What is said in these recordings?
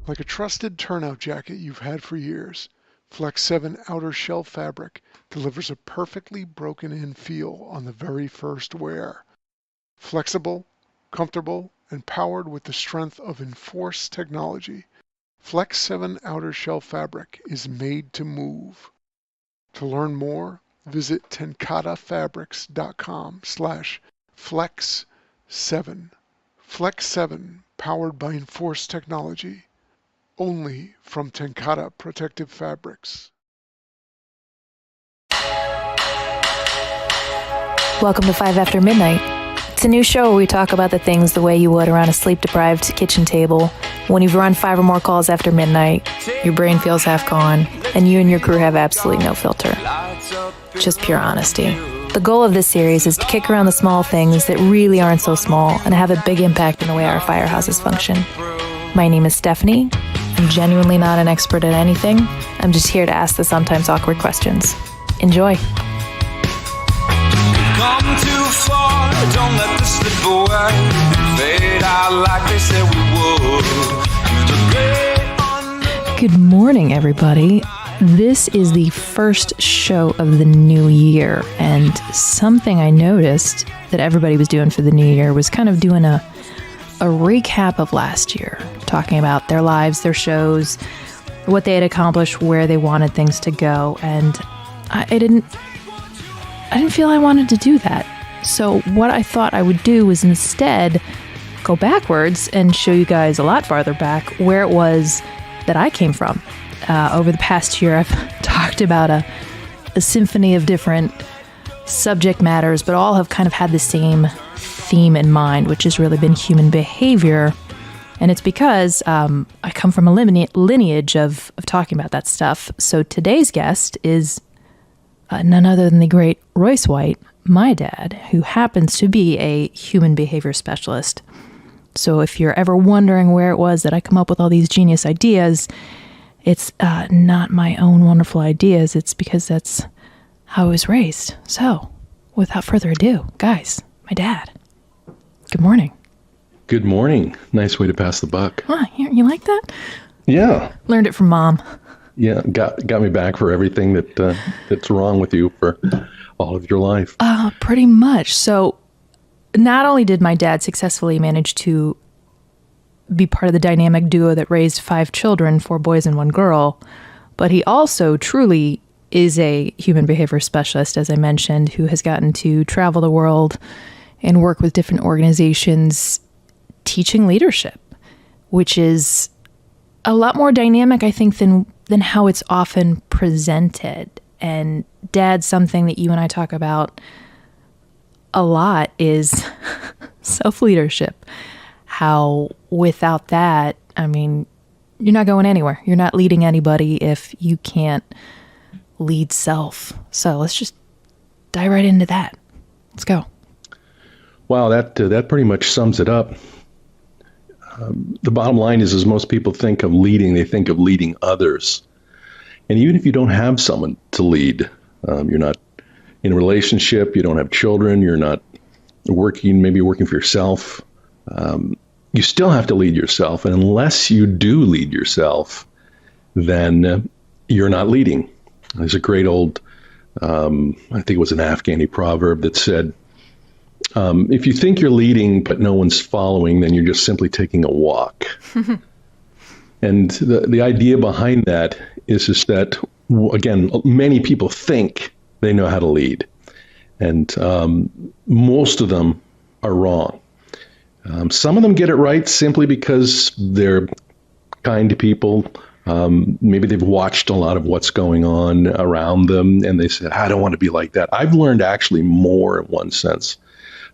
Like a trusted turnout jacket you've had for years, Flex 7 outer shell fabric delivers a perfectly broken-in feel on the very first wear. Flexible, comfortable, and powered with the strength of Enforce technology, Flex 7 outer shell fabric is made to move. To learn more, visit tencatafabrics.com/flex7. Flex 7, powered by Enforce technology. Only from TenCate Protective Fabrics. Welcome to 5 After Midnight. It's a new show where we talk about the things the way you would around a sleep-deprived kitchen table. When you've run 5 or more calls after midnight, your brain feels half gone, and you and your crew have absolutely no filter. Just pure honesty. The goal of this series is to kick around the small things that really aren't so small and have a big impact in the way our firehouses function. My name is Stephanie. I'm genuinely not an expert at anything. I'm just here to ask the sometimes awkward questions. Enjoy. Come too far, don't let this slip away. Fade out like they said we would. Good morning, everybody. This is the first show of the new year, and something I noticed that everybody was doing for the new year was kind of doing a recap of last year, talking about their lives, their shows, what they had accomplished, where they wanted things to go, and I didn't feel I wanted to do that. So what I thought I would do was instead go backwards and show you guys a lot farther back where it was that I came from. Over the past year, I've talked about a symphony of different subject matters, but all have kind of had the same theme in mind, which has really been human behavior. And it's because I come from a lineage of talking about that stuff. So today's guest is none other than the great Royce White, my dad, who happens to be a human behavior specialist. So if you're ever wondering where it was that I come up with all these genius ideas, it's not my own wonderful ideas. It's because that's how I was raised. So without further ado, guys, my dad. Good morning. Good morning. Nice way to pass the buck. Huh, you like that? Yeah. Learned it from Mom. Yeah, got me back for everything that's wrong with you for all of your life. Pretty much. So not only did my dad successfully manage to be part of the dynamic duo that raised 5 children, 4 boys and 1 girl, but he also truly is a human behavior specialist, as I mentioned, who has gotten to travel the world and work with different organizations teaching leadership, which is a lot more dynamic, I think, than how it's often presented. And Dad, something that you and I talk about a lot is self-leadership. How without that, I mean, you're not going anywhere. You're not leading anybody if you can't lead self. So let's just dive right into that. Let's go. Wow, that pretty much sums it up. The bottom line is most people think of leading, they think of leading others. And even if you don't have someone to lead, you're not in a relationship, you don't have children, you're not maybe working for yourself, you still have to lead yourself. And unless you do lead yourself, then you're not leading. There's a great old, I think it was an Afghani proverb that said, if you think you're leading but no one's following, then you're just simply taking a walk. And the idea behind that is that, again, many people think they know how to lead. And most of them are wrong. Some of them get it right simply because they're kind to people. Maybe they've watched a lot of what's going on around them, and they said, I don't want to be like that. I've learned actually more, in one sense,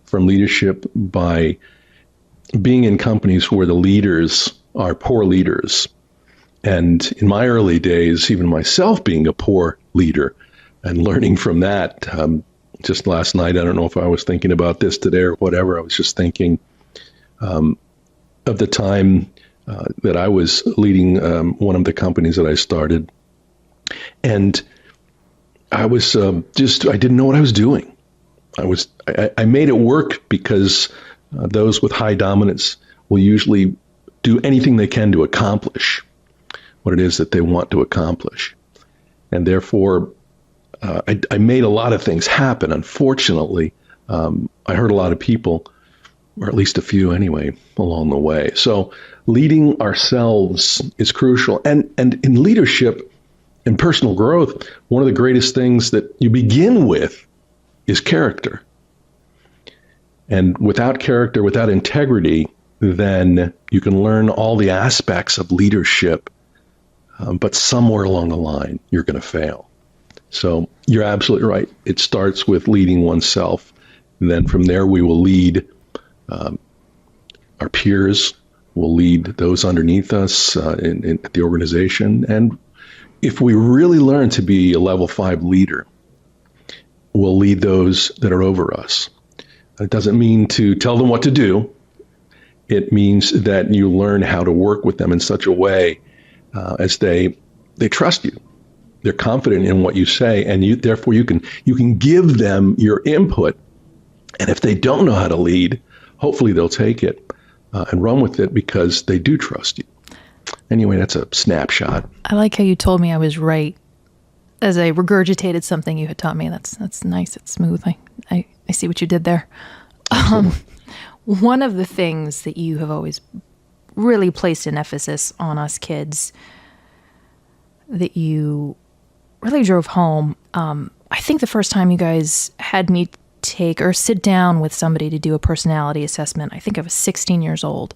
from leadership by being in companies where the leaders are poor leaders. And in my early days, even myself being a poor leader and learning from that, just last night, I don't know if I was thinking about this today or whatever, I was just thinking of the time that I was leading one of the companies that I started. And I was I didn't know what I was doing. I made it work because those with high dominance will usually do anything they can to accomplish what it is that they want to accomplish. And therefore, I made a lot of things happen. Unfortunately, I hurt a lot of people, or at least a few anyway, along the way. So leading ourselves is crucial. And in leadership and personal growth, one of the greatest things that you begin with is character. And without character, without integrity, then you can learn all the aspects of leadership, but somewhere along the line, you're going to fail. So you're absolutely right. It starts with leading oneself. And then from there, we will lead our peers, we'll lead those underneath us in the organization. And if we really learn to be a level 5 leader, we'll lead those that are over us. It doesn't mean to tell them what to do. It means that you learn how to work with them in such a way as they trust you. They're confident in what you say, and therefore you can give them your input. And if they don't know how to lead, hopefully they'll take it and run with it because they do trust you. Anyway, that's a snapshot. I like how you told me I was right as I regurgitated something you had taught me. That's nice. It's smooth. I see what you did there. One of the things that you have always really placed an emphasis on us kids that you really drove home. I think the first time you guys had me take or sit down with somebody to do a personality assessment, I think I was 16 years old,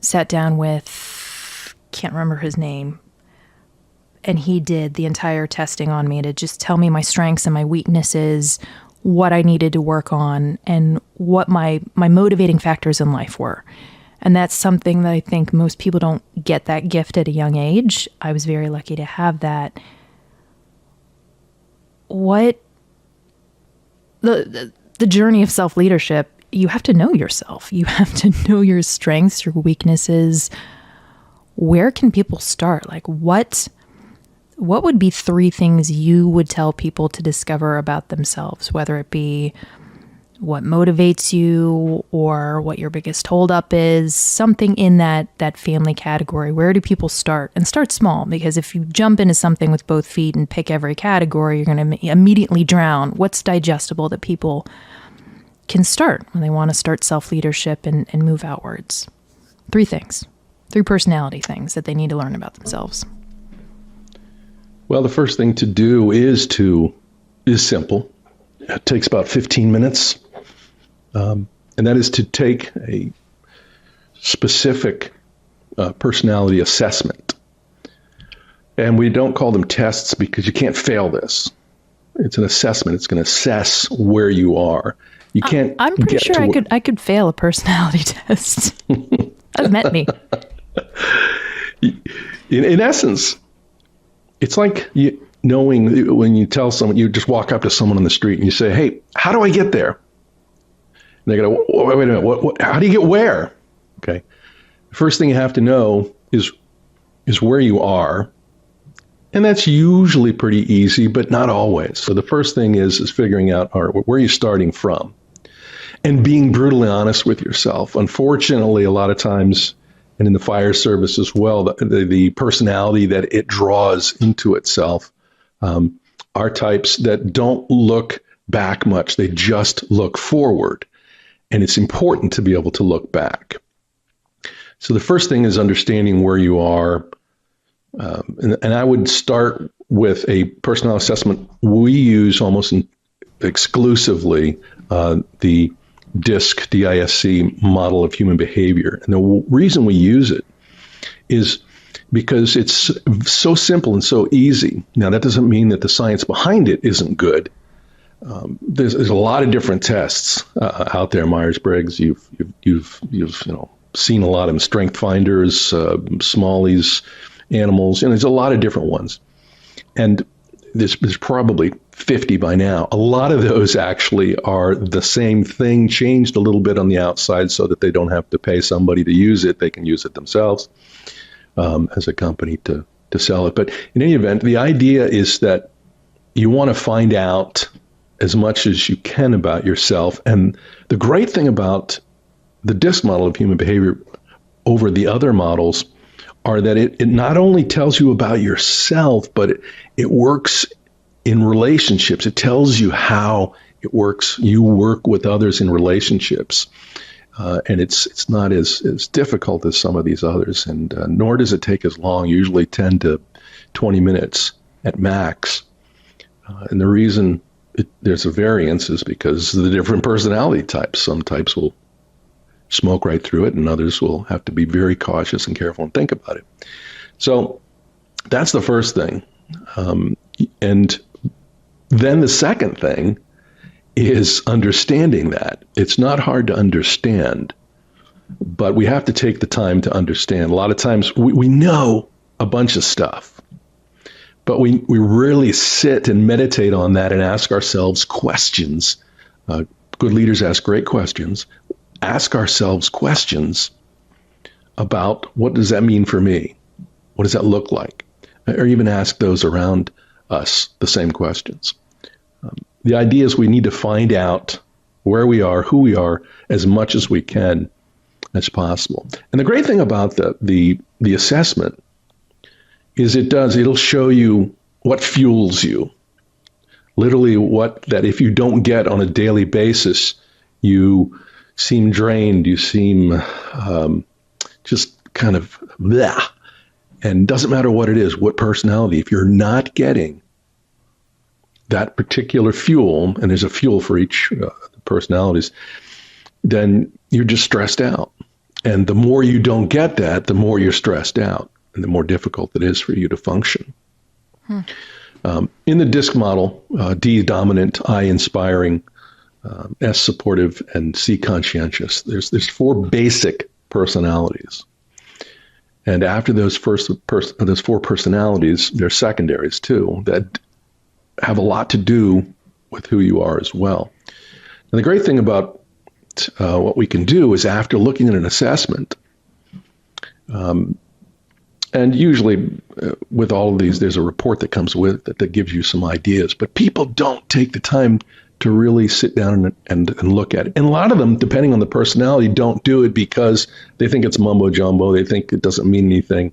sat down with, can't remember his name, and he did the entire testing on me to just tell me my strengths and my weaknesses, what I needed to work on, and what my motivating factors in life were. And that's something that I think most people don't get that gift at a young age. I was very lucky to have that. What the journey of self-leadership, you have to know yourself. You have to know your strengths, your weaknesses. Where can people start? Like what would be 3 things you would tell people to discover about themselves, whether it be what motivates you or what your biggest holdup is, something in that family category? Where do people start? And start small, because if you jump into something with both feet and pick every category, you're going to immediately drown. What's digestible that people can start when they want to start self-leadership and move outwards? 3 things, 3 personality things that they need to learn about themselves. Well, the first thing to do is simple. It takes about 15 minutes. And that is to take a specific personality assessment. And we don't call them tests because you can't fail this. It's an assessment. It's going to assess where you are. You can't. I'm pretty sure I could fail a personality test. I've met me. In essence, it's like knowing when you tell someone, you just walk up to someone on the street and you say, "Hey, how do I get there?" And they go, "Wait a minute, what? How do you get where?" Okay. The first thing you have to know is where you are. And that's usually pretty easy, but not always. So the first thing is figuring out where you're starting from and being brutally honest with yourself. Unfortunately, a lot of times, and in the fire service as well, the personality that it draws into itself are types that don't look back much. They just look forward. And it's important to be able to look back. So the first thing is understanding where you are. And I would start with a personality assessment. We use almost exclusively the DISC, D-I-S-C model of human behavior. And the reason we use it is because it's so simple and so easy. Now, that doesn't mean that the science behind it isn't good. There's a lot of different tests out there. Myers-Briggs, you've seen a lot of them. Strength finders, Smalley's, animals, and there's a lot of different ones. And there's probably 50 by now. A lot of those actually are the same thing, changed a little bit on the outside so that they don't have to pay somebody to use it. They can use it themselves as a company to sell it. But in any event, the idea is that you want to find out as much as you can about yourself. And the great thing about the DISC model of human behavior over the other models are that it not only tells you about yourself, but it works in relationships. It tells you how it works. You work with others in relationships. And it's not as difficult as some of these others, and nor does it take as long, usually 10 to 20 minutes at max. And the reason there's a variance is because of the different personality types. Some types will smoke right through it, and others will have to be very cautious and careful and think about it. So that's the first thing. And then the second thing is understanding that. It's not hard to understand, but we have to take the time to understand. A lot of times we know a bunch of stuff, but we really sit and meditate on that and ask ourselves questions. Good leaders ask great questions. Ask ourselves questions about, what does that mean for me? What does that look like? Or even ask those around us the same questions. The idea is we need to find out where we are, who we are, as much as we can as possible. And the great thing about the assessment is it'll show you what fuels you. Literally that if you don't get on a daily basis, you seem drained, you seem just kind of blah. And doesn't matter what it is, what personality, if you're not getting that particular fuel, and there's a fuel for each personalities, then you're just stressed out. And the more you don't get that, the more you're stressed out, and the more difficult it is for you to function. In the DISC model, D dominant, I inspiring, S supportive, and C conscientious. There's 4 basic personalities. And after those 4 personalities, there's secondaries too, that have a lot to do with who you are as well. And the great thing about what we can do is, after looking at an assessment, and usually with all of these, there's a report that comes with it that gives you some ideas, but people don't take the time to really sit down and look at it. And a lot of them, depending on the personality, don't do it because they think it's mumbo jumbo. They think it doesn't mean anything.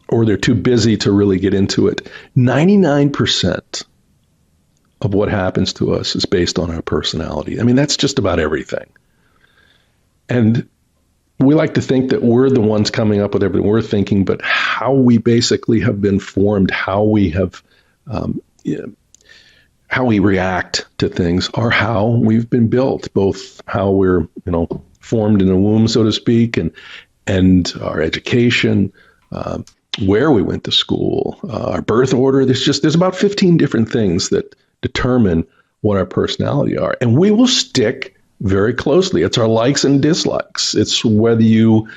Or they're too busy to really get into it. 99% of what happens to us is based on our personality. I mean, that's just about everything. And we like to think that we're the ones coming up with everything we're thinking, but how we basically have been formed, how we have, how we react to things, are how we've been built, both how we're, formed in a womb, so to speak, and our education, where we went to school, our birth order. There's about 15 different things that determine what our personality are. And we will stick very closely. It's our likes and dislikes. It's whether you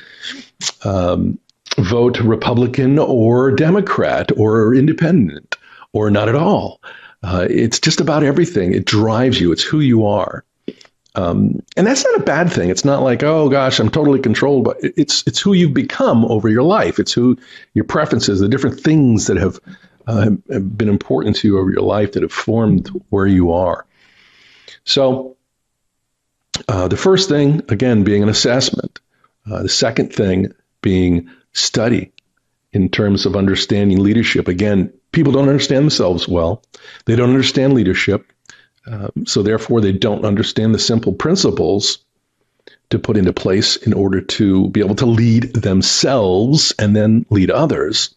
vote Republican or Democrat or independent or not at all. It's just about everything. It drives you. It's who you are. And that's not a bad thing. It's not like, oh gosh, I'm totally controlled, but it's who you've become over your life. It's who your preferences, the different things that have been important to you over your life that have formed where you are. So the first thing, again, being an assessment. The second thing being study in terms of understanding leadership. Again, people don't understand themselves well. They don't understand leadership. So therefore, they don't understand the simple principles to put into place in order to be able to lead themselves and then lead others.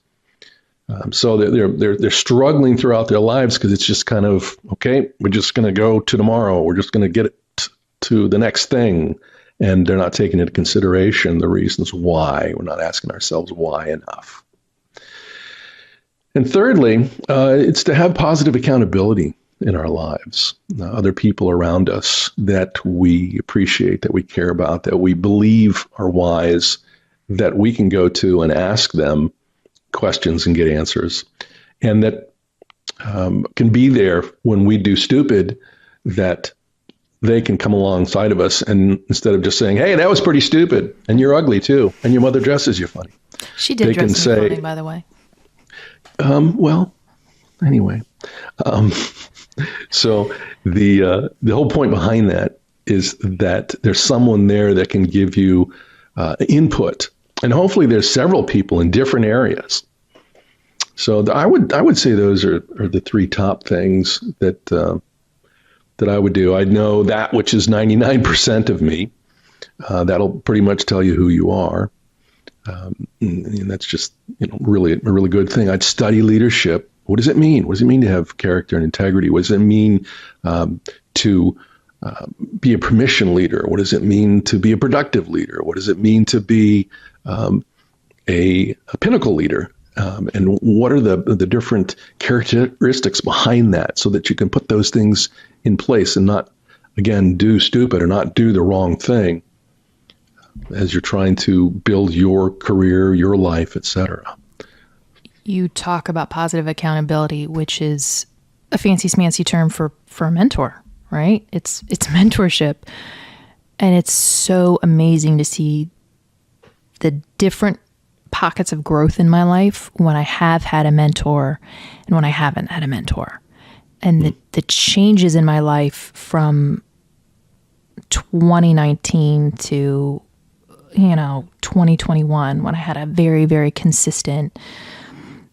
So they're struggling throughout their lives because it's just kind of, okay, we're just going to go to tomorrow. We're just going to get it to the next thing. And they're not taking into consideration the reasons why. We're not asking ourselves why enough. And thirdly, it's to have positive accountability in our lives, other people around us that we appreciate, that we care about, that we believe are wise, that we can go to and ask them questions and get answers, and that can be there when we do stupid, that they can come alongside of us, and instead of just saying, hey, that was pretty stupid, and you're ugly too, and your mother dresses you funny. She did dress me funny, by the way. Well, anyway. So the whole point behind that is that there's someone there that can give you input. And hopefully there's several people in different areas. So I would say those are the three top things that I would do. I know that which is 99% of me. That'll pretty much tell you who you are. And that's just really a really good thing. I'd study leadership. What does it mean? What does it mean to have character and integrity? What does it mean to be a permission leader? What does it mean to be a productive leader? What does it mean to be a pinnacle leader? And what are the different characteristics behind that, so that you can put those things in place and not, again, do stupid or not do the wrong thing as you're trying to build your career, your life, etc. You talk about positive accountability, which is a fancy smancy term for a mentor, right? It's mentorship. And it's so amazing to see the different pockets of growth in my life when I have had a mentor and when I haven't had a mentor. And the changes in my life from 2019 to 2021, when I had a very, very consistent,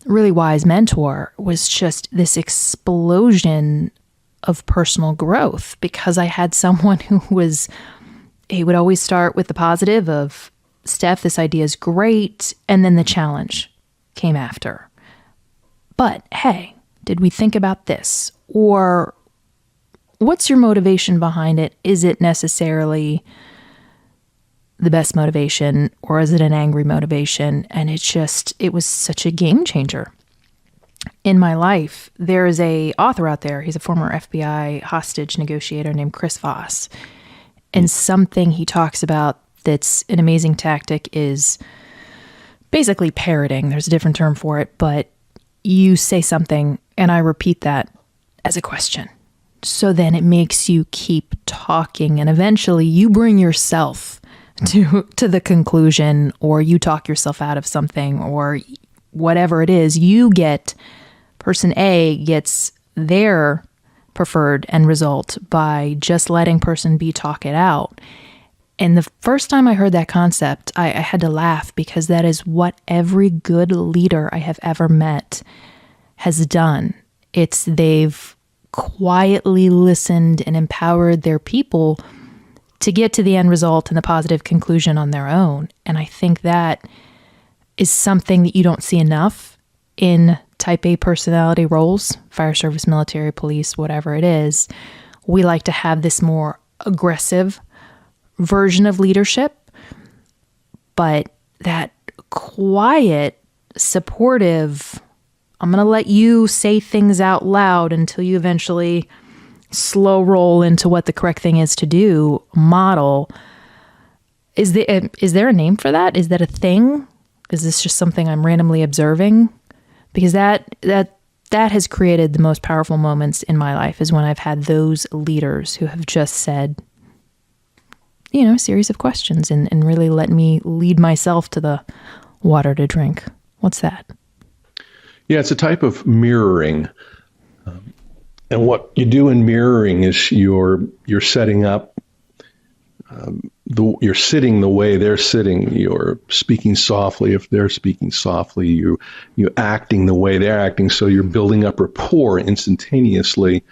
really wise mentor, was just this explosion of personal growth, because I had someone he would always start with the positive of, Steph, this idea is great, and then the challenge came after. But hey, did we think about this? Or what's your motivation behind it? Is it necessarily the best motivation, or is it an angry motivation? And it was such a game changer in my life. There is a author out there. He's a former FBI hostage negotiator named Chris Voss. And something he talks about that's an amazing tactic is basically parroting. There's a different term for it, but you say something and I repeat that as a question. So then it makes you keep talking, and eventually you bring yourself to the conclusion, or you talk yourself out of something, or whatever it is. Person A gets their preferred end result by just letting person B talk it out. And the first time I heard that concept, I had to laugh, because that is what every good leader I have ever met has done. They've quietly listened and empowered their people to get to the end result and the positive conclusion on their own. And I think that is something that you don't see enough in type A personality roles, fire service, military, police, whatever it is. We like to have this more aggressive version of leadership, but that quiet, supportive, I'm going to let you say things out loud until you eventually slow roll into what the correct thing is to do model. Is there a name for that? Is that a thing? Is this just something I'm randomly observing? Because that has created the most powerful moments in my life, is when I've had those leaders who have just said, a series of questions and really let me lead myself to the water to drink. What's that? Yeah, it's a type of mirroring. And what you do in mirroring is you're setting up, you're sitting the way they're sitting. You're speaking softly if they're speaking softly. You're acting the way they're acting. So you're building up rapport instantaneously,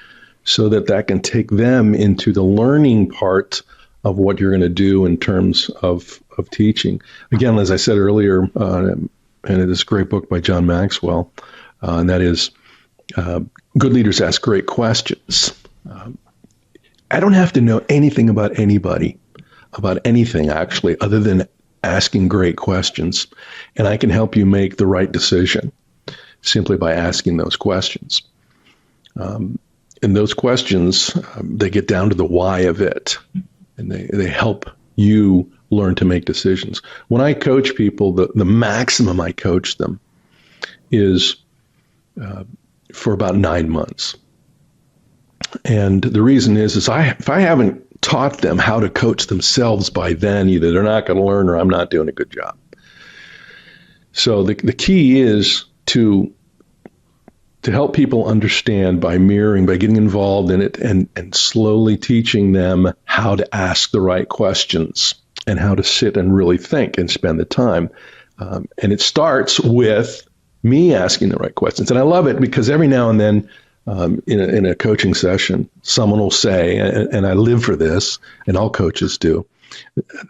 so that can take them into the learning part of what you're going to do in terms of teaching. Again, as I said earlier, and in this great book by John Maxwell, and that is, good leaders ask great questions. I don't have to know anything about anybody, about anything actually, other than asking great questions. And I can help you make the right decision simply by asking those questions. And those questions, they get down to the why of it. And they help you learn to make decisions. When I coach people, the maximum I coach them is for about 9 months. And the reason is if I haven't taught them how to coach themselves by then, either they're not going to learn or I'm not doing a good job. So the key is to help people understand by mirroring, by getting involved in it and slowly teaching them how to ask the right questions. and how to sit and really think and spend the time. And it starts with me asking the right questions. And I love it because every now and then in a coaching session, someone will say, and I live for this, and all coaches do,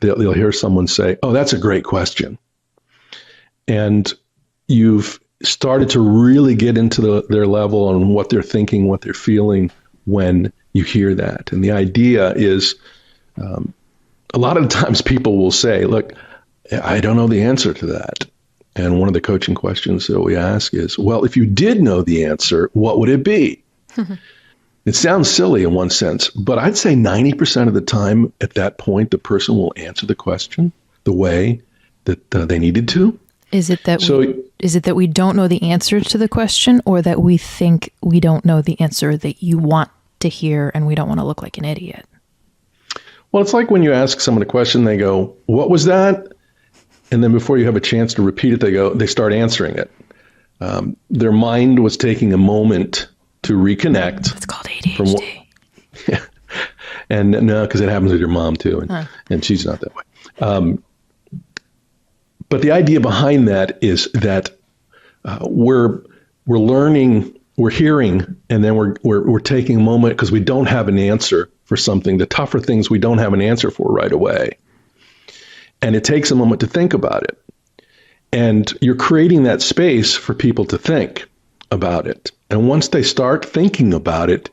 they'll hear someone say, "Oh, that's a great question." And you've started to really get into their level on what they're thinking, what they're feeling when you hear that. And the idea is, a lot of times people will say, "Look, I don't know the answer to that." And one of the coaching questions that we ask is, well, if you did know the answer, what would it be? It sounds silly in one sense, but I'd say 90% of the time at that point, the person will answer the question the way that they needed to. Is it that we don't know the answer to the question, or that we think we don't know the answer that you want to hear and we don't want to look like an idiot? Well, it's like when you ask someone a question, they go, "What was that?" And then before you have a chance to repeat it, they start answering it. Their mind was taking a moment to reconnect. It's called ADHD. And no, because it happens with your mom too, and she's not that way. But the idea behind that is that we're learning, we're hearing, and then we're taking a moment because we don't have an answer for something. The tougher things we don't have an answer for right away. And it takes a moment to think about it. And you're creating that space for people to think about it. And once they start thinking about it,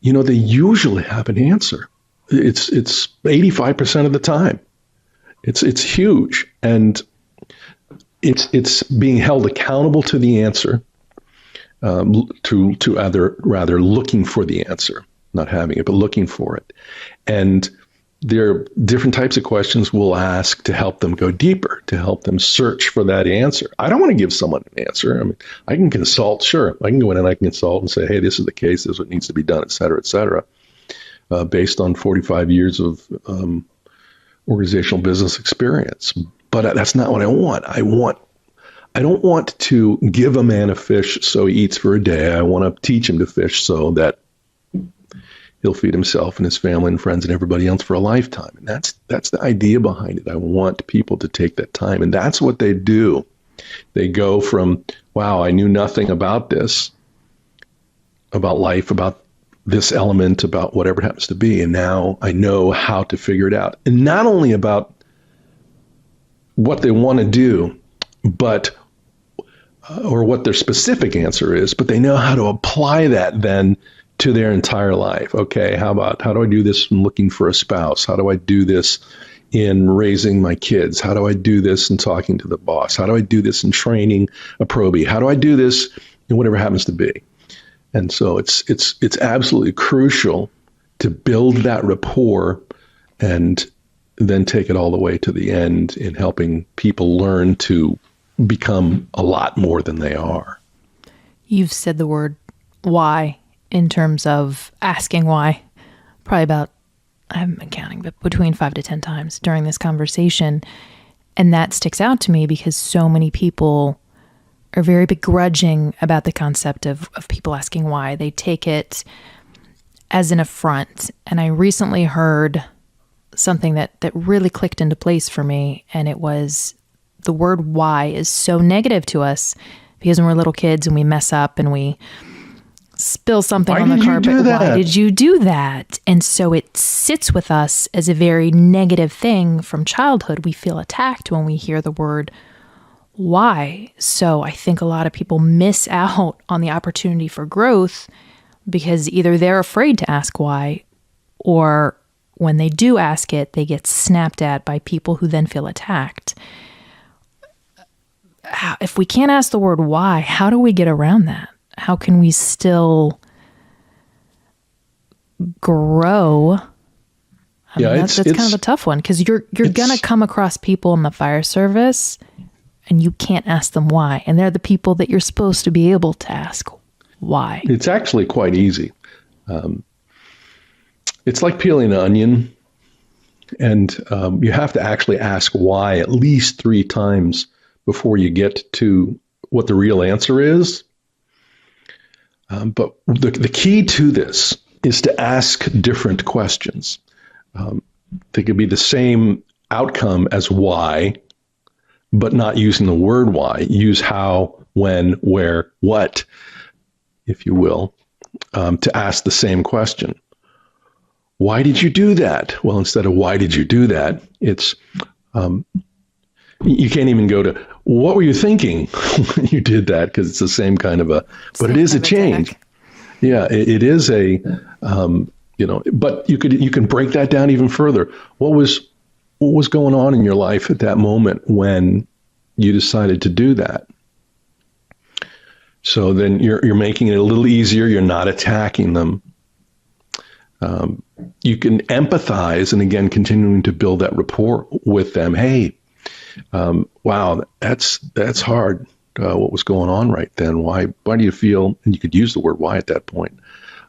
they usually have an answer. It's 85% of the time. It's huge. And it's being held accountable to the answer, to rather looking for the answer, not having it, but looking for it. And there are different types of questions we'll ask to help them go deeper, to help them search for that answer. I don't want to give someone an answer. I mean, I can consult, sure. I can go in and I can consult and say, "Hey, this is the case, this is what needs to be done, et cetera, based on 45 years of organizational business experience. But that's not what I want. I don't want to give a man a fish so he eats for a day. I want to teach him to fish so that he'll feed himself and his family and friends and everybody else for a lifetime." And that's the idea behind it. I want people to take that time. And that's what they do. They go from, "Wow, I knew nothing about this, about life, about this element, about whatever it happens to be. And now I know how to figure it out." And not only about what they want to do, but or what their specific answer is, but they know how to apply that then to their entire life. Okay, how do I do this in looking for a spouse? How do I do this in raising my kids? How do I do this in talking to the boss? How do I do this in training a probie? How do I do this in whatever happens to be? And so it's absolutely crucial to build that rapport and then take it all the way to the end in helping people learn to become a lot more than they are. You've said the word why in terms of asking why probably about, I haven't been counting, but between 5 to 10 times during this conversation. And that sticks out to me because so many people are very begrudging about the concept of people asking why. They take it as an affront. And I recently heard something that really clicked into place for me. And it was the word why is so negative to us because when we're little kids and we mess up and we spill something on the carpet, why did you do that? And so it sits with us as a very negative thing from childhood. We feel attacked when we hear the word why. So I think a lot of people miss out on the opportunity for growth because either they're afraid to ask why, or when they do ask it, they get snapped at by people who then feel attacked. If we can't ask the word why, how do we get around that? How can we still grow? That's kind of a tough one because you're going to come across people in the fire service and you can't ask them why. And they're the people that you're supposed to be able to ask why. It's actually quite easy. It's like peeling an onion. And you have to actually ask why at least 3 times before you get to what the real answer is. But the key to this is to ask different questions. They could be the same outcome as why, but not using the word why. Use how, when, where, what, if you will, to ask the same question. Why did you do that? Well, instead of why did you do that, it's, you can't even go to, what were you thinking when you did that? Because it's the same kind of but it is a change. Yeah, it is a, but you can break that down even further. What was going on in your life at that moment when you decided to do that? So then you're making it a little easier. You're not attacking them. You can empathize, and again, continuing to build that rapport with them. Hey, wow, that's hard. What was going on right then? Why do you feel, and you could use the word why at that point,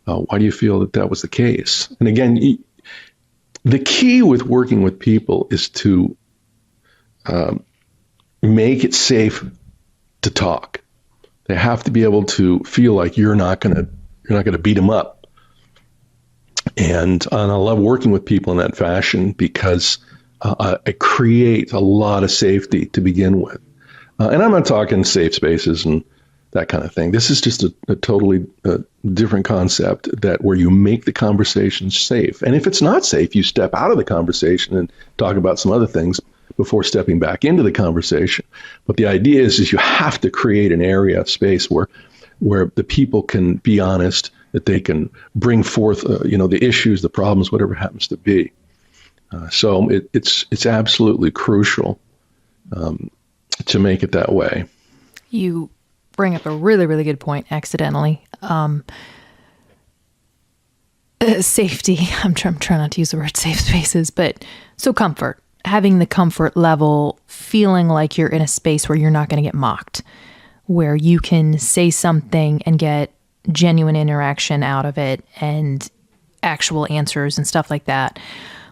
why do you feel that was the case? And again, the key with working with people is to make it safe to talk. They have to be able to feel like you're not going to beat them up. And I love working with people in that fashion because it creates a lot of safety to begin with. And I'm not talking safe spaces and that kind of thing. This is just a totally different concept where you make the conversation safe. And if it's not safe, you step out of the conversation and talk about some other things before stepping back into the conversation. But the idea is you have to create an area of space where the people can be honest, that they can bring forth, the issues, the problems, whatever it happens to be. So it's absolutely crucial to make it that way. You bring up a really, really good point accidentally. Safety. I'm trying not to use the word safe spaces, but so comfort. Having the comfort level, feeling like you're in a space where you're not going to get mocked, where you can say something and get genuine interaction out of it and actual answers and stuff like that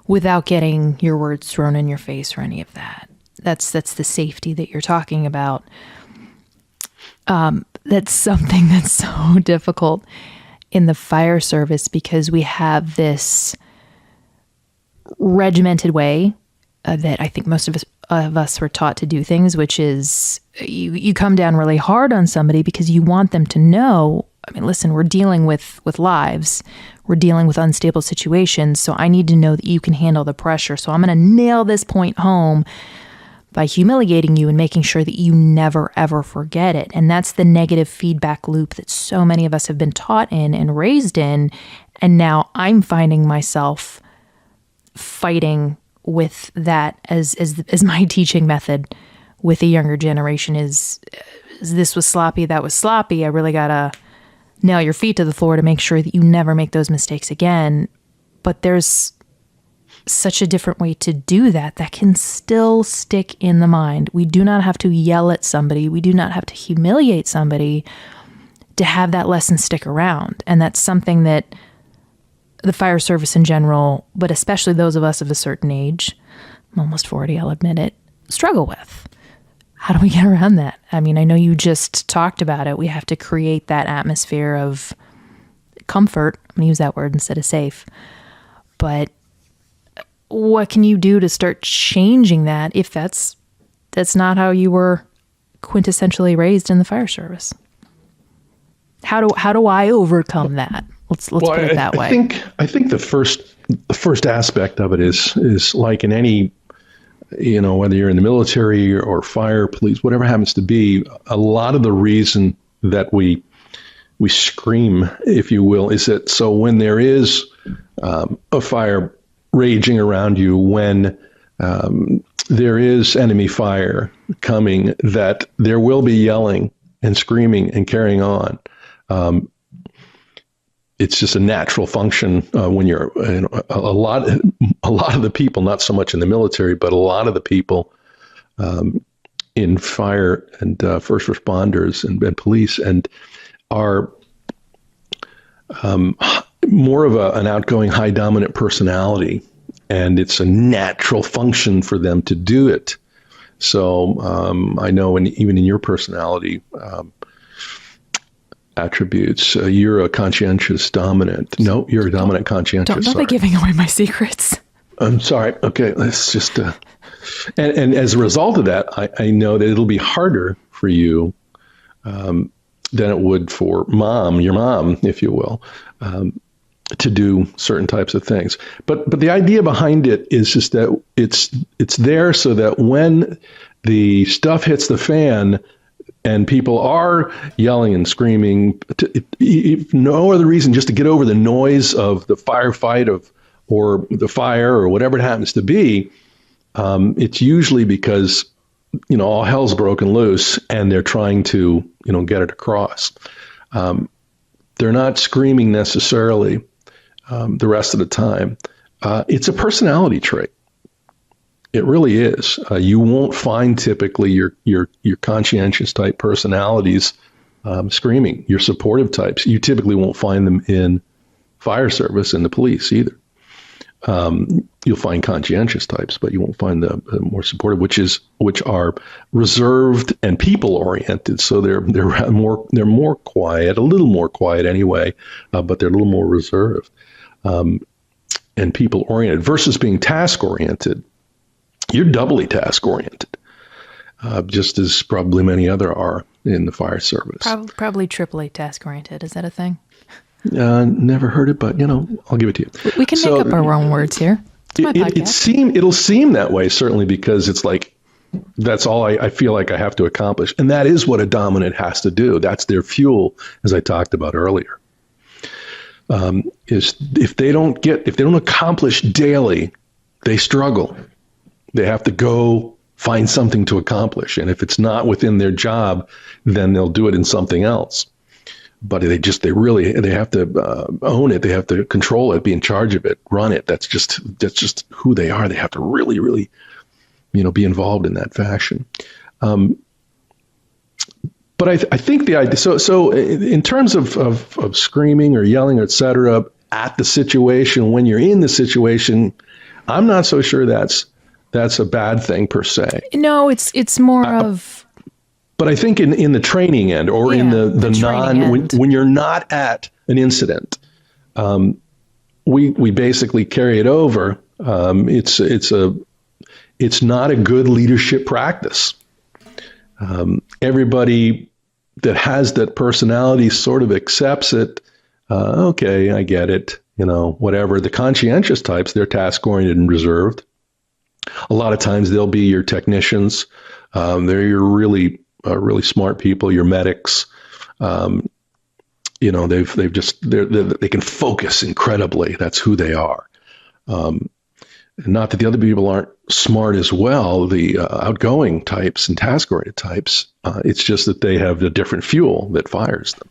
without getting your words thrown in your face or any of that. That's the safety that you're talking about. That's something that's so difficult in the fire service because we have this regimented way that I think most of us were taught to do things, which is you come down really hard on somebody because you want them to know, I mean, listen, we're dealing with lives. We're dealing with unstable situations. So I need to know that you can handle the pressure. So I'm going to nail this point home by humiliating you and making sure that you never, ever forget it. And that's the negative feedback loop that so many of us have been taught in and raised in. And now I'm finding myself fighting with that as my teaching method with the younger generation is this was sloppy, that was sloppy. I really got to nail your feet to the floor to make sure that you never make those mistakes again. But there's such a different way to do that can still stick in the mind. We do not have to yell at somebody. We do not have to humiliate somebody to have that lesson stick around. And that's something that the fire service in general, but especially those of us of a certain age, I'm almost 40, I'll admit it, struggle with. How do we get around that? I mean, I know you just talked about it. We have to create that atmosphere of comfort. I'm going to use that word instead of safe. But what can you do to start changing that if that's not how you were quintessentially raised in the fire service? How do I overcome that? Let's put it that way. I think the first aspect of it is like in any, whether you're in the military or fire, police, whatever happens to be, a lot of the reason that we scream, if you will, is that so when there is a fire raging around you, when there is enemy fire coming, that there will be yelling and screaming and carrying on. It's just a natural function when you're a lot of the people, not so much in the military, but a lot of the people in fire and first responders and police and are more of an outgoing, high dominant personality, and it's a natural function for them to do it. So I know, even in your personality attributes, you're a conscientious dominant. No, you're a dominant conscientious. Don't be giving away my secrets. I'm sorry. Okay, let's just. And as a result of that, I know that it'll be harder for you than it would for your mom, if you will, to do certain types of things. But the idea behind it is just that it's there so that when the stuff hits the fan and people are yelling and screaming, if no other reason, just to get over the noise of the firefight or the fire or whatever it happens to be, it's usually because all hell's broken loose and they're trying to get it across. They're not screaming necessarily the rest of the time. It's a personality trait. It really is. You won't find typically your conscientious type personalities screaming. Your supportive types, you typically won't find them in fire service and the police either. You'll find conscientious types, but you won't find the more supportive, which are reserved and people oriented. So they're more quiet, a little more quiet anyway, but they're a little more reserved and people oriented versus being task oriented. You're doubly task oriented, just as probably many other are in the fire service. Probably triply task oriented. Is that a thing? Never heard it, but I'll give it to you. We can make up our own words here. It's my podcast. It'll seem that way, certainly, because it's like that's all I feel like I have to accomplish, and that is what a dominant has to do. That's their fuel, as I talked about earlier. Is if they don't accomplish daily, they struggle. They have to go find something to accomplish, and if it's not within their job, then they'll do it in something else. But they have to own it. They have to control it, be in charge of it, run it. That's just who they are. They have to really, really, be involved in that fashion. But I think the idea. So in terms of screaming or yelling, et cetera, at the situation when you're in the situation, I'm not so sure that's a bad thing per se. No, it's more of. But I think in the training end or in the when you're not at an incident, we basically carry it over. It's not a good leadership practice. Everybody that has that personality sort of accepts it. Okay, I get it. Whatever. The conscientious types, they're task oriented and reserved. A lot of times they'll be your technicians. They're your really smart people, your medics. They can focus incredibly. That's who they are. Not that the other people aren't smart as well, the outgoing types and task-oriented types. It's just that they have a different fuel that fires them.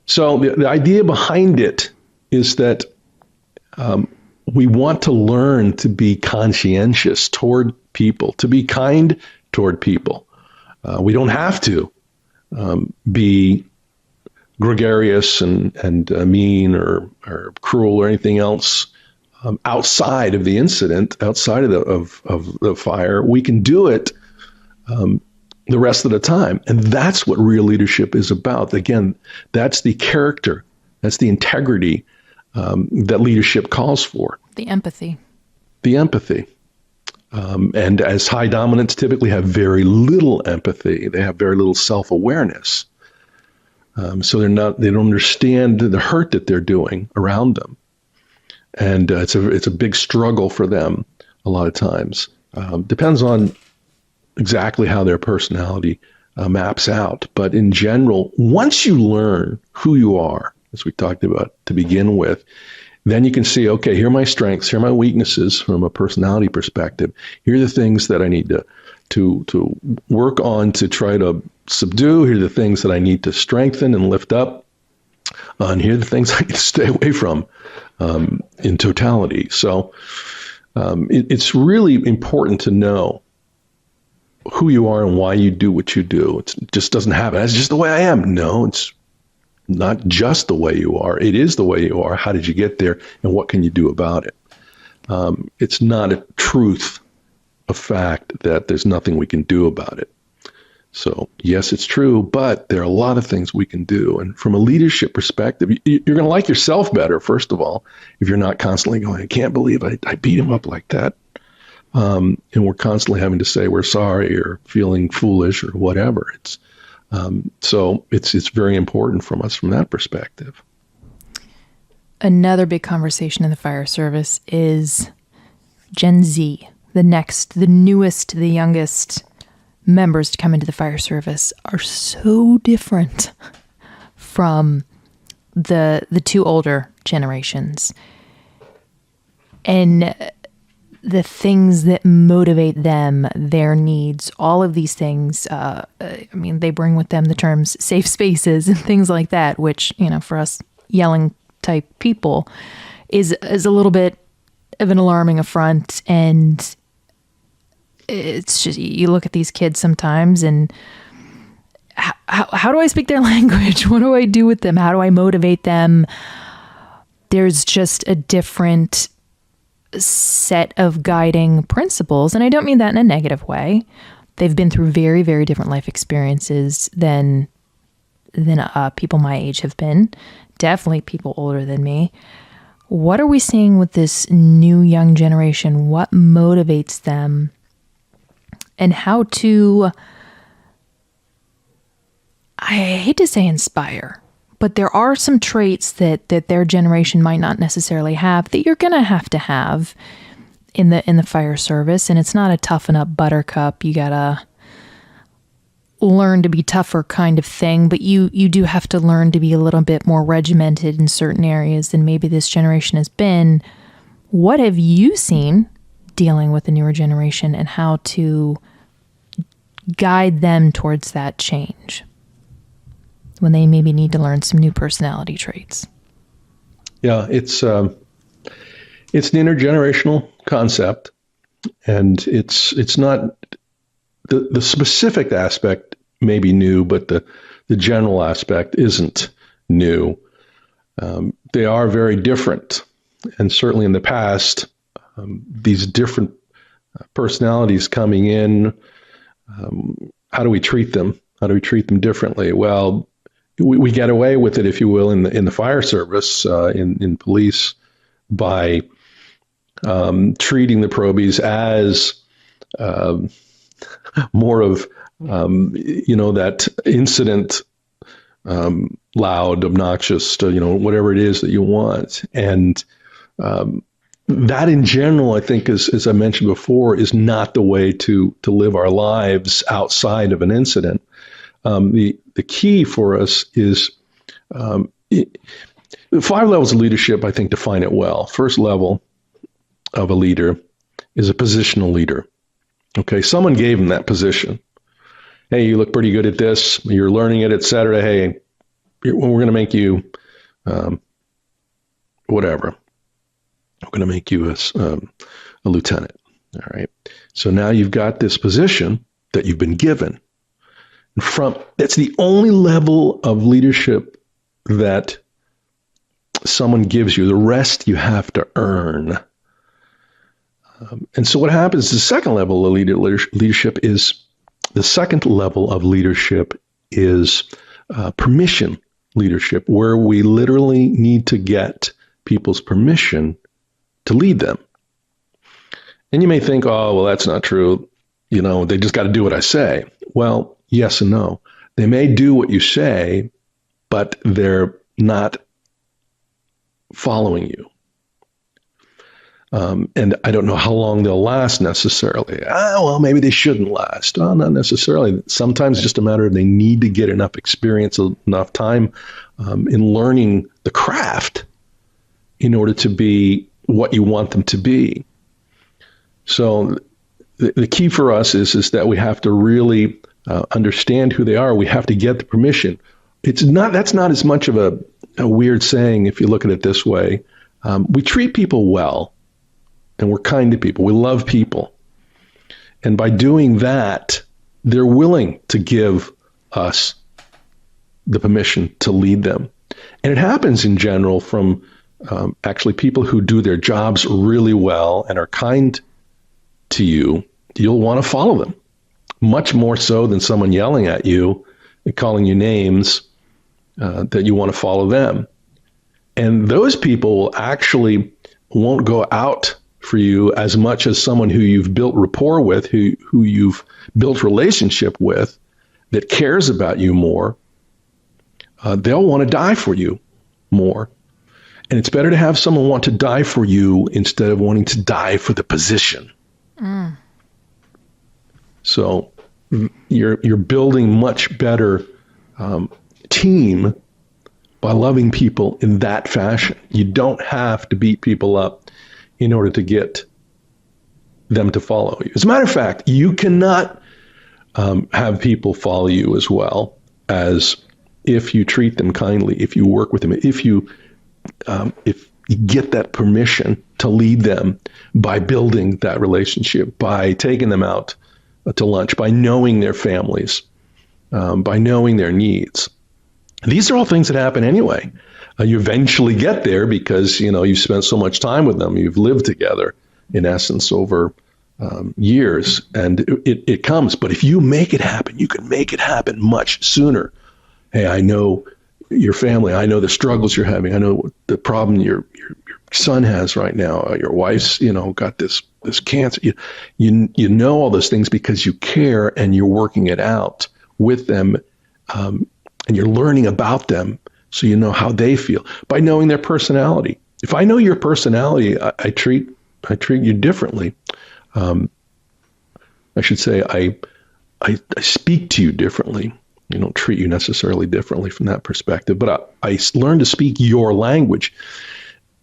So the idea behind it is that we want to learn to be conscientious toward people, to be kind toward people. We don't have to be gregarious and mean or cruel or anything else outside of the incident, outside of the fire. We can do it the rest of the time. And that's what real leadership is about. Again, that's the character, that's the integrity that leadership calls for. The empathy. And as high dominants typically have very little empathy, they have very little self-awareness. So they don't understand the hurt that they're doing around them. And it's a big struggle for them a lot of times. Depends on exactly how their personality maps out. But in general, once you learn who you are, as we talked about to begin with, then you can see, okay, here are my strengths, here are my weaknesses from a personality perspective. Here are the things that I need to work on to try to subdue. Here are the things that I need to strengthen and lift up. And here are the things I need to stay away from in totality. So it's really important to know who you are and why you do what you do. It just doesn't happen. That's just the way I am. No, it's not just the way you are. It is the way you are. How did you get there? And what can you do about it? It's not a truth, a fact that there's nothing we can do about it. So yes, it's true, but there are a lot of things we can do. And from a leadership perspective, you're going to like yourself better, first of all, if you're not constantly going, I can't believe I beat him up like that. And we're constantly having to say we're sorry or feeling foolish or whatever. So it's very important from us from that perspective. Another big conversation in the fire service is Gen Z, the newest, the youngest members to come into the fire service are so different from the two older generations. And the things that motivate them, their needs, all of these things, they bring with them the terms safe spaces and things like that, which, for us yelling type people is a little bit of an alarming affront. And it's just, you look at these kids sometimes and how do I speak their language? What do I do with them? How do I motivate them? There's just a different set of guiding principles. And I don't mean that in a negative way. They've been through very, very different life experiences than people my age have been. Definitely people older than me. What are we seeing with this new young generation? What motivates them? And how to, I hate to say inspire, but there are some traits that their generation might not necessarily have that you're going to have in the fire service. And it's not a toughen up buttercup. You got to learn to be tougher kind of thing, but you do have to learn to be a little bit more regimented in certain areas than maybe this generation has been. What have you seen dealing with the newer generation and how to guide them towards that change when they maybe need to learn some new personality traits? Yeah, it's an intergenerational concept, and it's not the specific aspect may be new, but the general aspect isn't new. They are very different, and certainly in the past, these different personalities coming in. How do we treat them? How do we treat them differently? Well, we get away with it, if you will, in the fire service, in police, by treating the probies as more of that incident, loud, obnoxious, whatever it is that you want, and that in general, I think, as I mentioned before, is not the way to live our lives outside of an incident. The key for us is the 5 levels of leadership, I think, define it well. First level of a leader is a positional leader. Okay, someone gave him that position. Hey, you look pretty good at this. You're learning it, et cetera. Hey, we're going to make you whatever. We're going to make you a lieutenant. All right. So now you've got this position that you've been given. That's the only level of leadership that someone gives you. The rest you have to earn. And so what happens, the second level of leadership is permission leadership, where we literally need to get people's permission to lead them. And you may think, oh, well, that's not true. They just got to do what I say. Well, yes and no. They may do what you say, but they're not following you. And I don't know how long they'll last necessarily. Well, maybe they shouldn't last. Well, not necessarily. Sometimes it's just a matter of they need to get enough experience, enough time in learning the craft in order to be what you want them to be. So the key for us is that we have to really understand who they are. We have to get the permission. That's not as much of a weird saying if you look at it this way. We treat people well, and we're kind to people. We love people. And by doing that, they're willing to give us the permission to lead them. And it happens in general from actually people who do their jobs really well and are kind to you. You'll want to follow them much more so than someone yelling at you and calling you names, that you want to follow them. And those people actually won't go out for you as much as someone who you've built rapport with, who you've built relationship with, that cares about you more. They'll want to die for you more. And it's better to have someone want to die for you instead of wanting to die for the position. Mm. So you're building much better team by loving people in that fashion. You don't have to beat people up in order to get them to follow you. As a matter of fact, you cannot have people follow you as well as if you treat them kindly, if you work with them, if you get that permission to lead them by building that relationship, by taking them out to lunch, by knowing their families, by knowing their needs. These are all things that happen anyway. You eventually get there because, you've spent so much time with them. You've lived together, in essence, over years, and it comes. But if you make it happen, you can make it happen much sooner. Hey, I know your family. I know the struggles you're having. I know the problem your son has right now. Your wife's, got this cancer. You know all those things because you care and you're working it out with them, and you're learning about them, so you know how they feel by knowing their personality. If I know your personality, I treat you differently. I should say I speak to you differently. I don't treat you necessarily differently from that perspective, but I learn to speak your language.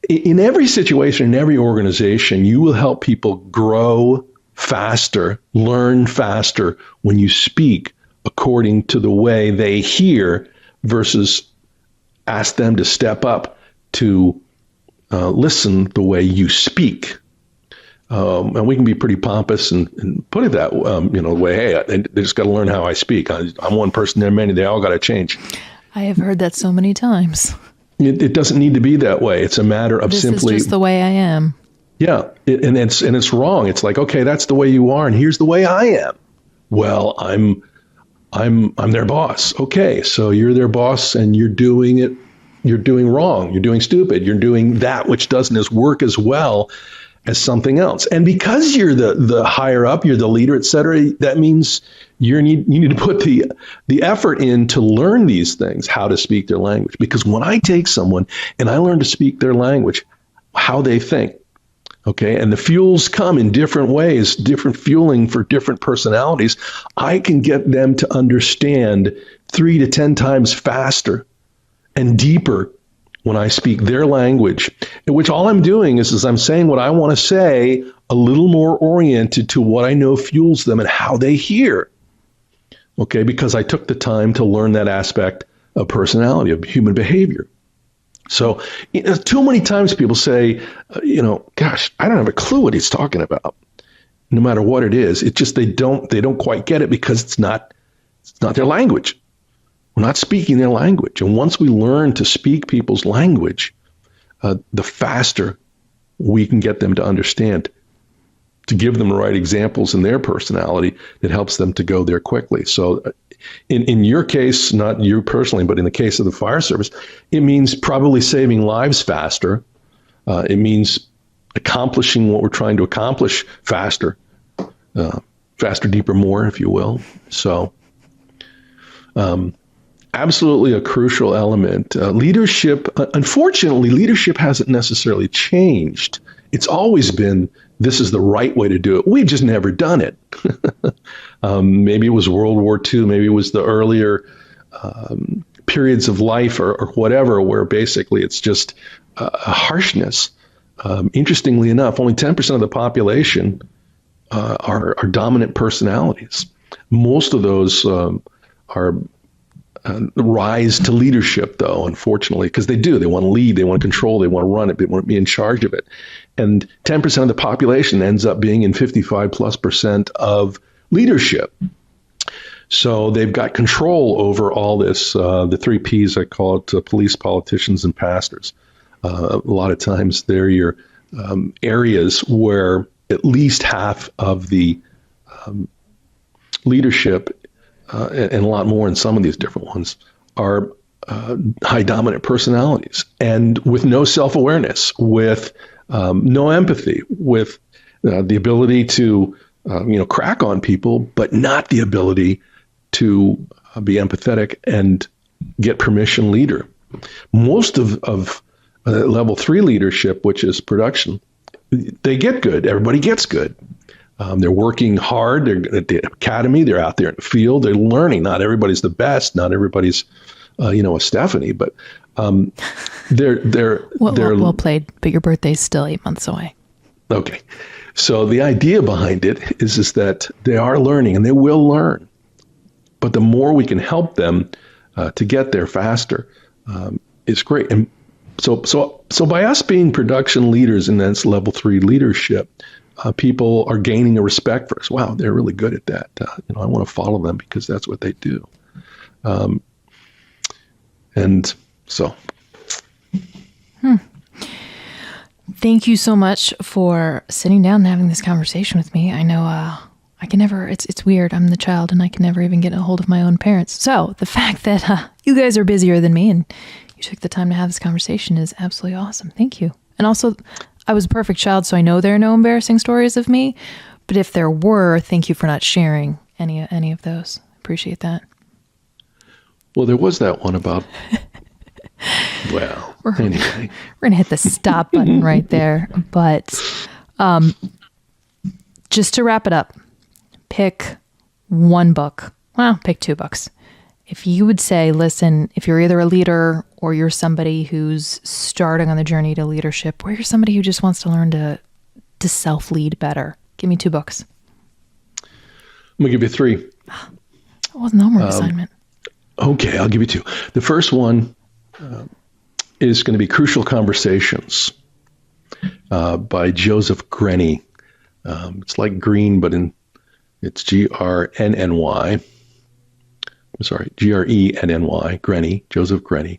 In every situation, in every organization, you will help people grow faster, learn faster when you speak according to the way they hear versus ask them to step up to listen the way you speak. And we can be pretty pompous and put it that way. Hey, they just got to learn how I speak. I'm one person, there are many. They all got to change. I have heard that so many times. It doesn't need to be that way. It's a matter of simply. This is just the way I am. Yeah, and it's wrong. It's like, okay, that's the way you are, and here's the way I am. Well, I'm their boss. Okay, so you're their boss, and you're doing it. You're doing wrong. You're doing stupid. You're doing that which doesn't work as well as something else. And because you're the higher up, you're the leader, et cetera, that means you need to put the effort in to learn these things, how to speak their language. Because when I take someone and I learn to speak their language, how they think, okay, and the fuels come in different ways, different fueling for different personalities, I can get them to understand 3 to 10 times faster and deeper when I speak their language, in which all I'm doing is I'm saying what I want to say a little more oriented to what I know fuels them and how they hear. Okay, because I took the time to learn that aspect of personality, of human behavior. So too many times people say, gosh, I don't have a clue what he's talking about. No matter what it is, it's just they don't quite get it because it's not their language. We're not speaking their language. And once we learn to speak people's language, the faster we can get them to understand, to give them the right examples in their personality that helps them to go there quickly. So in your case, not you personally, but in the case of the fire service, it means probably saving lives faster. It means accomplishing what we're trying to accomplish faster, deeper, more, if you will. So, absolutely a crucial element. Leadership, unfortunately, leadership hasn't necessarily changed. It's always been, this is the right way to do it. We've just never done it. Maybe it was World War II. Maybe it was the earlier periods of life or whatever, where basically it's just a harshness. Interestingly enough, only 10% of the population are dominant personalities. Most of those are rise to leadership, though, unfortunately, because they want to lead, they want to control, they want to run it, they want to be in charge of it. And 10% of the population ends up being in 55+% of leadership. So they've got control over all this, the 3 Ps, I call it, police, politicians, and pastors. A lot of times they're your areas where at least half of the leadership, and a lot more in some of these different ones, are high dominant personalities and with no self-awareness, with no empathy, with the ability to crack on people, but not the ability to be empathetic and get permission leader. Most of level 3 leadership, which is production, they get good. Everybody gets good. They're working hard. They're at the academy. They're out there in the field. They're learning. Not everybody's the best. Not everybody's, a Stephanie, but they're well played. But your birthday's still 8 months away. Okay. So the idea behind it is that they are learning and they will learn. But the more we can help them to get there faster is great. And so by us being production leaders in this level 3 leadership, people are gaining a respect for us. Wow, they're really good at that. I want to follow them because that's what they do. And so. Thank you so much for sitting down and having this conversation with me. I know I can never, it's weird. I'm the child and I can never even get a hold of my own parents. So the fact that you guys are busier than me and you took the time to have this conversation is absolutely awesome. Thank you. And also, I was a perfect child, so I know there are no embarrassing stories of me. But if there were, thank you for not sharing any of those. Appreciate that. Well, there was that one about, anyway. We're going to hit the stop button right there. But just to wrap it up, pick one book. Well, pick 2 books. If you would say, listen, if you're either a leader or you're somebody who's starting on the journey to leadership, or you're somebody who just wants to learn to self-lead better, give me 2 books. I'm going to give you 3. It wasn't the homework assignment. Okay, I'll give you 2. The first one is going to be Crucial Conversations by Joseph Grenny. It's like green, but it's Grenny. I'm sorry, Grenny, Grenny, Joseph Grenny.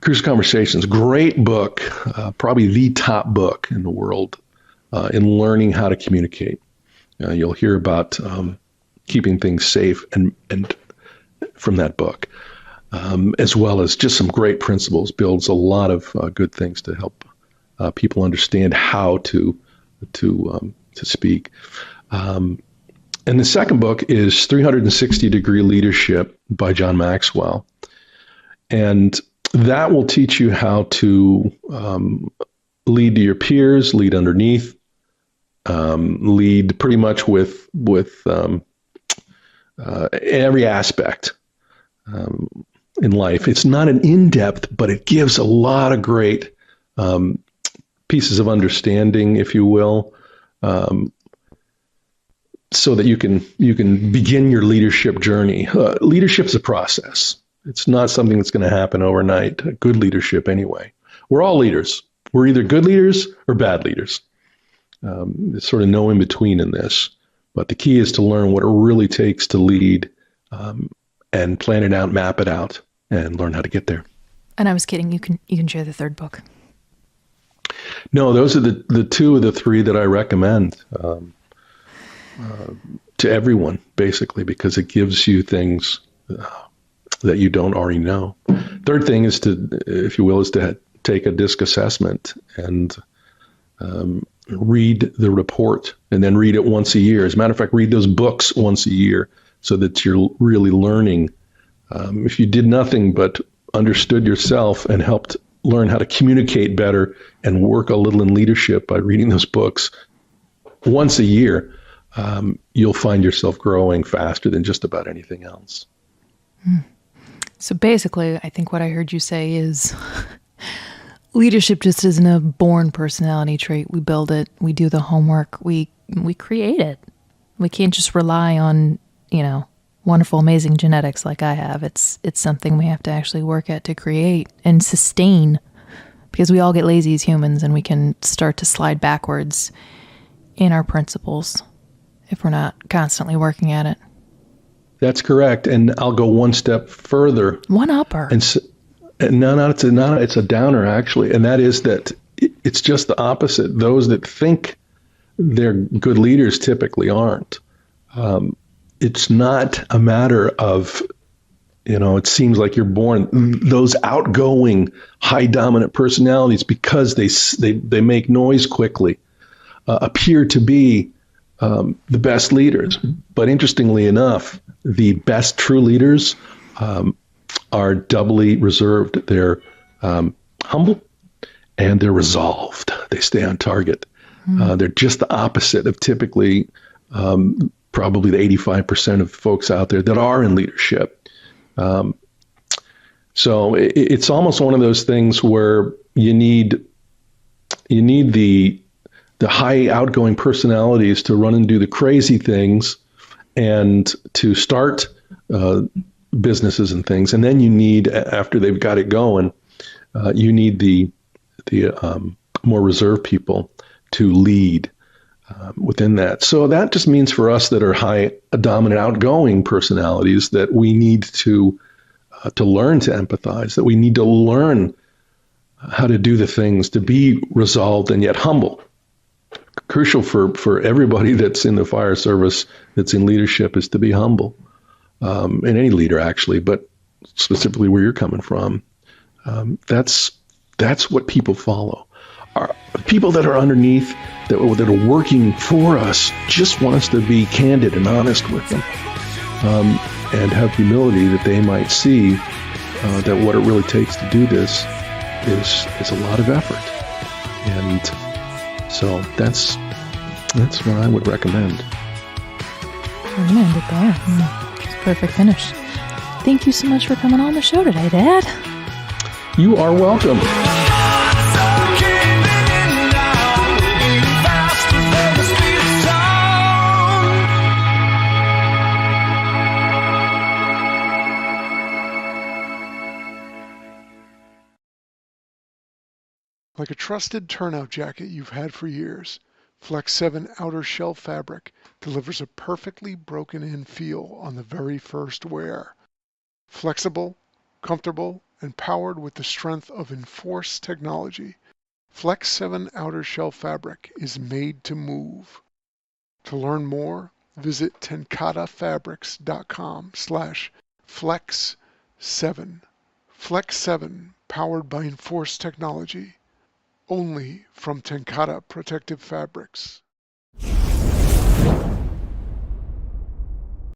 Crucial Conversations, great book, probably the top book in the world in learning how to communicate. You'll hear about keeping things safe and from that book, as well as just some great principles, builds a lot of good things to help people understand how to speak. And the second book is 360 Degree Leadership by John Maxwell. And that will teach you how to lead to your peers, lead underneath, lead pretty much with every aspect in life. It's not an in-depth, but it gives a lot of great pieces of understanding, if you will, so that you can begin your leadership journey. Leadership's a process. It's not something that's going to happen overnight. Good leadership, anyway. We're all leaders. We're either good leaders or bad leaders. There's sort of no in between in this. But the key is to learn what it really takes to lead, and plan it out, map it out, and learn how to get there. And I was kidding. You can share the 3rd book. No, those are the 2 of the 3 that I recommend. To everyone, basically, because it gives you things that you don't already know. Third thing is to, if you will, is to take a DISC assessment and read the report, and then read it once a year. As a matter of fact, read those books once a year so that you're really learning. If you did nothing but understood yourself and helped learn how to communicate better and work a little in leadership by reading those books once a year, you'll find yourself growing faster than just about anything else. So basically, I think what I heard you say is leadership just isn't a born personality trait. We build it. We do the homework. We create it. We can't just rely on, wonderful, amazing genetics like I have. It's something we have to actually work at to create and sustain, because we all get lazy as humans and we can start to slide backwards in our principles if we're not constantly working at it. That's correct. And I'll go one step further. One upper. It's a downer, actually. And that is that it's just the opposite. Those that think they're good leaders typically aren't. It's not a matter of, it seems like you're born. Those outgoing, high dominant personalities, because they make noise quickly, appear to be the best leaders. But interestingly enough, the best true leaders are doubly reserved. They're humble and they're resolved. They stay on target. They're just the opposite of typically probably the 85% of folks out there that are in leadership. So it's almost one of those things where you need the high outgoing personalities to run and do the crazy things and to start businesses and things. And then you need, after they've got it going, you need the more reserved people to lead within that. So that just means for us that are high dominant outgoing personalities that we need to learn to empathize, that we need to learn how to do the things, to be resolved and yet humble. Crucial for everybody that's in the fire service, that's in leadership, is to be humble. And any leader, actually, but specifically where you're coming from. That's what people follow. People that are underneath, that are working for us, just want us to be candid and honest with them, and have humility that they might see that what it really takes to do this is a lot of effort. And so that's what I would recommend. I'm gonna end it there. It's a perfect finish. Thank you so much for coming on the show today, Dad. You are welcome. Like a trusted turnout jacket you've had for years, Flex 7 outer shell fabric delivers a perfectly broken-in feel on the very first wear. Flexible, comfortable, and powered with the strength of enforced technology, Flex 7 outer shell fabric is made to move. To learn more, visit tencatafabrics.com/flex7. Flex 7, powered by enforced technology. Only from TenCate Protective Fabrics.